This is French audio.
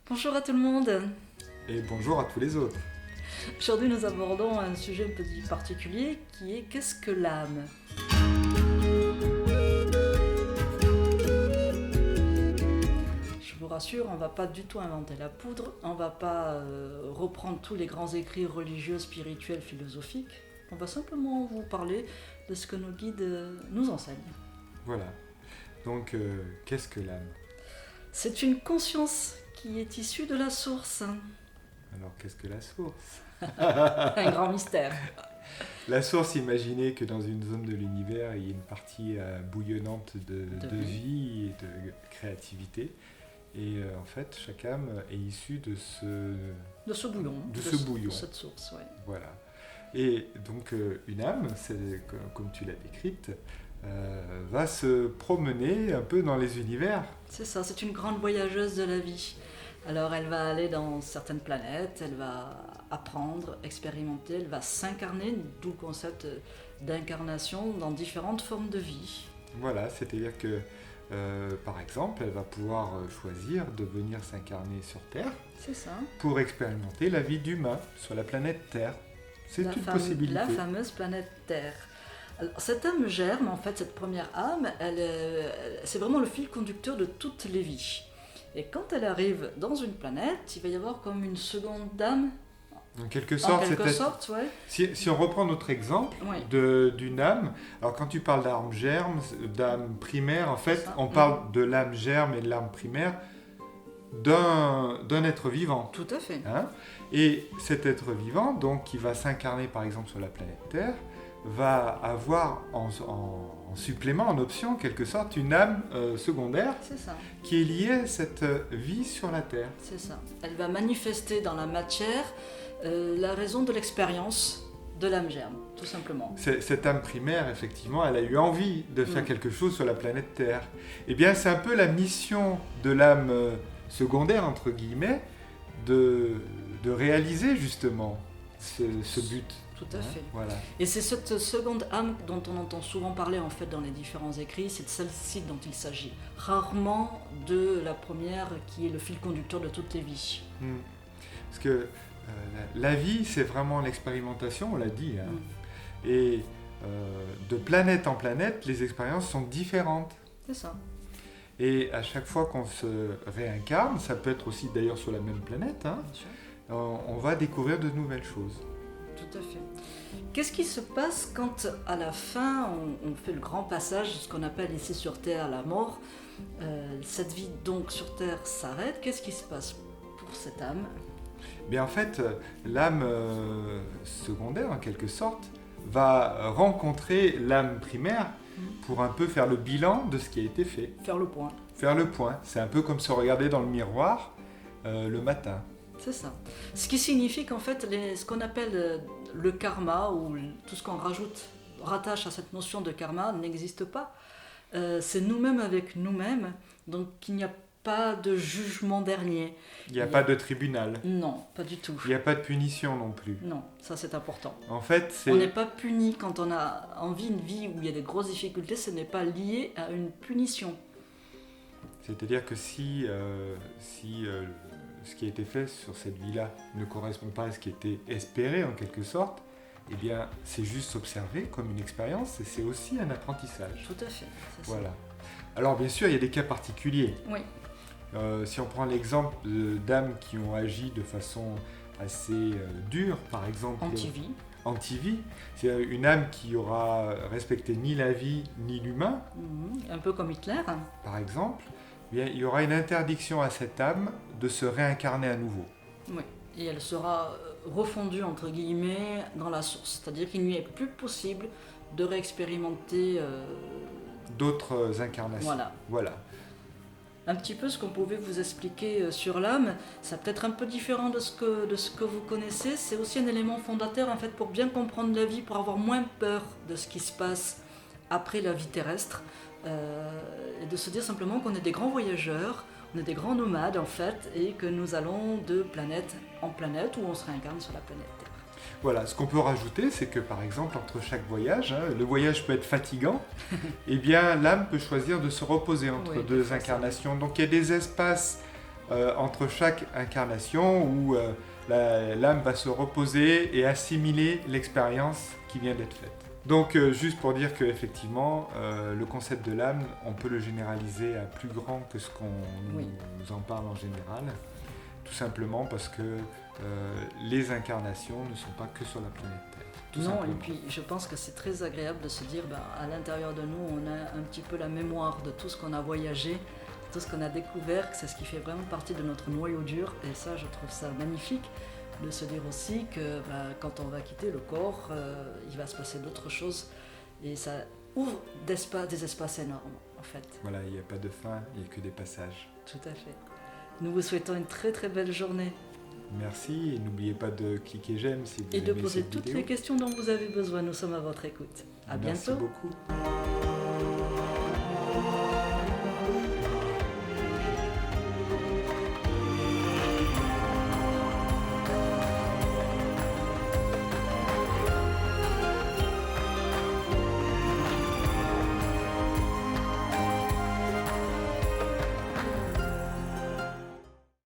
Bonjour à tout le monde. Et bonjour à tous les autres. Aujourd'hui, nous abordons un sujet un peu particulier qui est qu'est-ce que l'âme? Je vous rassure, on ne va pas du tout inventer la poudre, on ne va pas reprendre tous les grands écrits religieux, spirituels, philosophiques. On va simplement vous parler de ce que nos guides nous enseignent. Voilà. Donc, qu'est-ce que l'âme? C'est une conscience qui est issue de la source. Alors, qu'est-ce que la source? Un grand mystère. La source, imaginez que dans une zone de l'univers, il y a une partie bouillonnante de vie et de créativité. Et en fait, chaque âme est issue de ce bouillon. bouillon. De cette source, oui. Voilà. Et donc, une âme, c'est, comme tu l'as décrite, va se promener un peu dans les univers. C'est ça, c'est une grande voyageuse de la vie. Alors elle va aller dans certaines planètes, elle va apprendre, expérimenter, elle va s'incarner, d'où le concept d'incarnation dans différentes formes de vie. Voilà, c'est-à-dire que, par exemple, elle va pouvoir choisir de venir s'incarner sur Terre. C'est ça. Pour expérimenter la vie d'humain sur la planète Terre. C'est une possibilité. La fameuse planète Terre. Alors, cette âme germe, en fait, cette première âme, c'est vraiment le fil conducteur de toutes les vies. Et quand elle arrive dans une planète, il va y avoir comme une seconde âme. En quelque sorte, ouais. Si on reprend notre exemple Oui. d'une âme, alors quand tu parles d'âme germe, d'âme primaire, en fait, on parle de l'âme germe et de l'âme primaire d'un être vivant. Tout à fait. Hein, et cet être vivant, donc, qui va s'incarner par exemple sur la planète Terre, va avoir en supplément, en option, en quelque sorte, une âme secondaire qui est liée à cette vie sur la Terre. C'est ça. Elle va manifester dans la matière la raison de l'expérience de l'âme germe, tout simplement. Cette âme primaire, effectivement, elle a eu envie de faire quelque chose sur la planète Terre. Eh bien, c'est un peu la mission de l'âme secondaire, entre guillemets, de réaliser justement ce but. Tout à fait. Voilà. Et c'est cette seconde âme dont on entend souvent parler en fait dans les différents écrits, c'est de celle-ci dont il s'agit. Rarement de la première qui est le fil conducteur de toutes les vies. Parce que la vie, c'est vraiment l'expérimentation, on l'a dit. Hein. Et de planète en planète, les expériences sont différentes. C'est ça. Et à chaque fois qu'on se réincarne, ça peut être aussi d'ailleurs sur la même planète, hein, on va découvrir de nouvelles choses. Tout à fait. Qu'est-ce qui se passe quand, à la fin, on fait le grand passage, ce qu'on appelle ici sur Terre la mort, cette vie donc sur Terre s'arrête, qu'est-ce qui se passe pour cette âme? Bien, en fait, l'âme secondaire, en quelque sorte, va rencontrer l'âme primaire pour un peu faire le bilan de ce qui a été fait. Faire le point. Faire le point. C'est un peu comme se regarder dans le miroir le matin. C'est ça. Ce qui signifie qu'en fait, ce qu'on appelle le karma, ou tout ce qu'on rattache à cette notion de karma, n'existe pas. C'est nous-mêmes avec nous-mêmes, donc il n'y a pas de jugement dernier. Il n'y a pas de tribunal. Non, pas du tout. Il n'y a pas de punition non plus. Non, ça c'est important. En fait, on n'est pas puni quand on a envie une vie où il y a des grosses difficultés, ce n'est pas lié à une punition. C'est-à-dire que si ce qui a été fait sur cette vie-là ne correspond pas à ce qui était espéré en quelque sorte, eh bien c'est juste observé comme une expérience et c'est aussi un apprentissage. Tout à fait. Voilà. Alors bien sûr, il y a des cas particuliers. Oui. Si on prend l'exemple d'âmes qui ont agi de façon assez dure, par exemple... Anti-vie. Anti-vie, c'est une âme qui aura respecté ni la vie ni l'humain. Un peu comme Hitler. Par exemple. Bien, il y aura une interdiction à cette âme de se réincarner à nouveau. Oui, et elle sera refondue, entre guillemets, dans la source. C'est-à-dire qu'il n'y est plus possible de réexpérimenter... d'autres incarnations. Voilà. Un petit peu ce qu'on pouvait vous expliquer sur l'âme, c'est peut-être un peu différent de ce que vous connaissez. C'est aussi un élément fondateur, en fait, pour bien comprendre la vie, pour avoir moins peur de ce qui se passe après la vie terrestre. Et de se dire simplement qu'on est des grands voyageurs, on est des grands nomades en fait, et que nous allons de planète en planète où on se réincarne sur la planète Terre. Voilà, ce qu'on peut rajouter, c'est que par exemple, entre chaque voyage, le voyage peut être fatigant, et bien l'âme peut choisir de se reposer entre deux incarnations. Donc il y a des espaces entre chaque incarnation où l'âme va se reposer et assimiler l'expérience qui vient d'être faite. Donc juste pour dire qu'effectivement, le concept de l'âme, on peut le généraliser à plus grand que ce qu'on nous en parle en général, tout simplement parce que les incarnations ne sont pas que sur la planète Terre. Non, et puis je pense que c'est très agréable de se dire, à l'intérieur de nous, on a un petit peu la mémoire de tout ce qu'on a voyagé, tout ce qu'on a découvert, que c'est ce qui fait vraiment partie de notre noyau dur, et ça, je trouve ça magnifique, de se dire aussi que quand on va quitter le corps, il va se passer d'autres choses, et ça ouvre des espaces énormes, en fait. Voilà, il n'y a pas de fin, il n'y a que des passages. Tout à fait. Nous vous souhaitons une très très belle journée. Merci, et n'oubliez pas de cliquer j'aime si vous aimez cette vidéo. Et de poser toutes les questions dont vous avez besoin, nous sommes à votre écoute. À bientôt. Merci beaucoup.